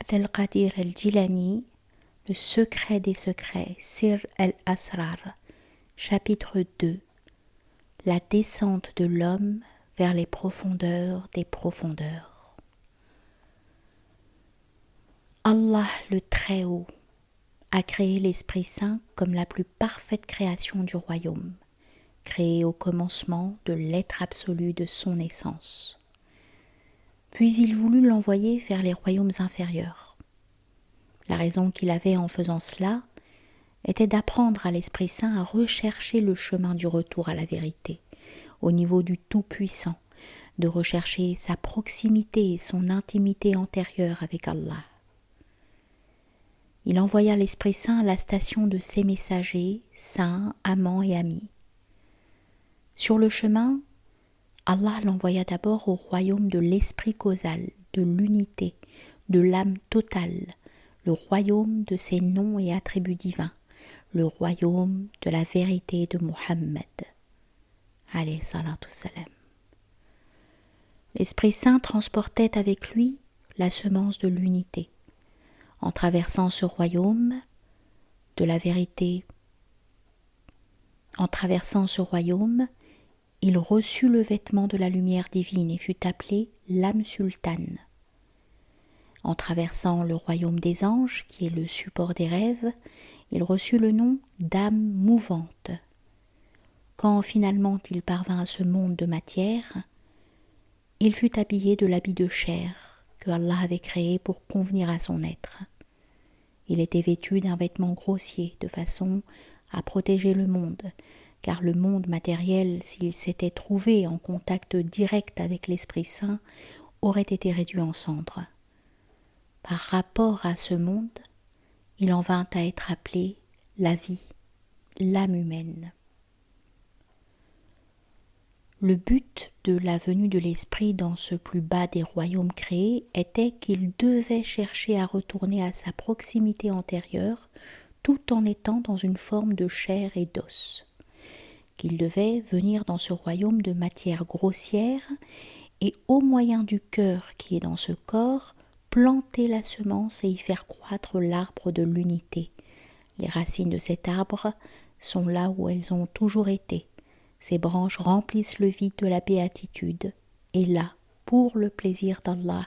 Abdel Qadir al-Jilani, Le secret des secrets, Sir al-Asrar, chapitre 2, La descente de l'homme vers les profondeurs des profondeurs. Allah le Très-Haut a créé l'Esprit Saint comme la plus parfaite création du royaume, créé au commencement de l'être absolu de son essence. Puis il voulut l'envoyer vers les royaumes inférieurs. La raison qu'il avait en faisant cela était d'apprendre à l'Esprit Saint à rechercher le chemin du retour à la vérité, au niveau du Tout-Puissant, de rechercher sa proximité et son intimité antérieure avec Allah. Il envoya l'Esprit Saint à la station de ses messagers, saints, amants et amis. Sur le chemin, Allah l'envoya d'abord au royaume de l'esprit causal, de l'unité, de l'âme totale, le royaume de ses noms et attributs divins, le royaume de la vérité de Muhammad. Alayhi salatu salam. L'Esprit Saint transportait avec lui la semence de l'unité. En traversant ce royaume de la vérité, il reçut le vêtement de la lumière divine et fut appelé l'âme sultane. En traversant le royaume des anges, qui est le support des rêves, il reçut le nom d'âme mouvante. Quand finalement il parvint à ce monde de matière, il fut habillé de l'habit de chair que Allah avait créé pour convenir à son être. Il était vêtu d'un vêtement grossier de façon à protéger le monde, car le monde matériel, s'il s'était trouvé en contact direct avec l'Esprit Saint, aurait été réduit en cendres. Par rapport à ce monde, il en vint à être appelé la vie, l'âme humaine. Le but de la venue de l'Esprit dans ce plus bas des royaumes créés était qu'il devait chercher à retourner à sa proximité antérieure tout en étant dans une forme de chair et d'os. Qu'il devait venir dans ce royaume de matière grossière et au moyen du cœur qui est dans ce corps, planter la semence et y faire croître l'arbre de l'unité. Les racines de cet arbre sont là où elles ont toujours été. Ses branches remplissent le vide de la béatitude et là, pour le plaisir d'Allah,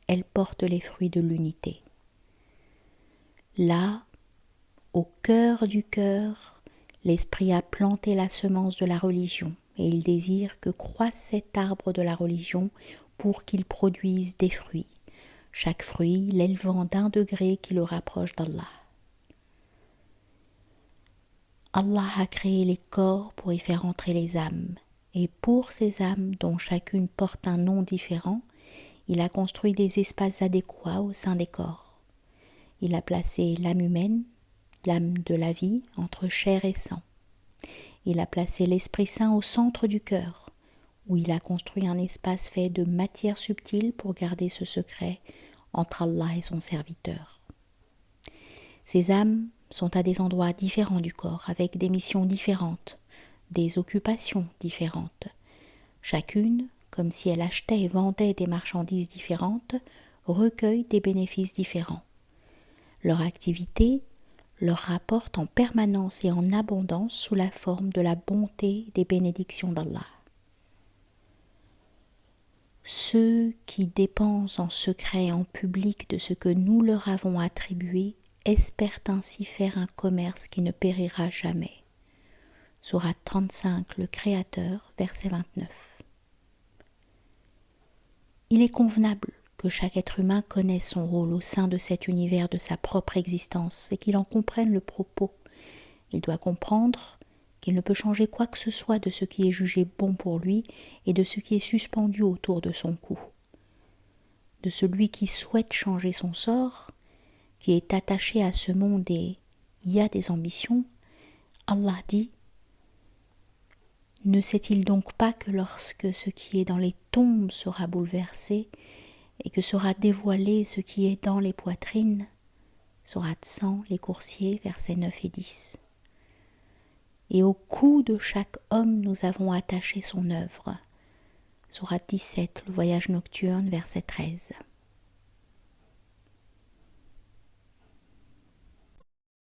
elles portent les fruits de l'unité. Là, au cœur du cœur, l'Esprit a planté la semence de la religion et il désire que croisse cet arbre de la religion pour qu'il produise des fruits, chaque fruit l'élevant d'un degré qui le rapproche d'Allah. Allah a créé les corps pour y faire entrer les âmes, et pour ces âmes dont chacune porte un nom différent, il a construit des espaces adéquats au sein des corps. Il a placé l'âme humaine, l'âme de la vie, entre chair et sang. Il a placé l'Esprit Saint au centre du cœur, où il a construit un espace fait de matière subtile pour garder ce secret entre Allah et son serviteur. Ces âmes sont à des endroits différents du corps, avec des missions différentes, des occupations différentes. Chacune, comme si elle achetait et vendait des marchandises différentes, recueille des bénéfices différents. Leur activité leur rapporte en permanence et en abondance sous la forme de la bonté des bénédictions d'Allah. Ceux qui dépensent en secret et en public de ce que nous leur avons attribué espèrent ainsi faire un commerce qui ne périra jamais. Sourate 35, le Créateur, verset 29. Il est convenable que chaque être humain connaisse son rôle au sein de cet univers de sa propre existence et qu'il en comprenne le propos. Il doit comprendre qu'il ne peut changer quoi que ce soit de ce qui est jugé bon pour lui et de ce qui est suspendu autour de son cou. De celui qui souhaite changer son sort, qui est attaché à ce monde et y a des ambitions, Allah dit: ne sait-il donc pas que lorsque ce qui est dans les tombes sera bouleversé et que sera dévoilé ce qui est dans les poitrines? Sourate 100, les Coursiers, versets 9 et 10. Et au cou de chaque homme nous avons attaché son œuvre. Sourate 17, le Voyage nocturne, verset 13.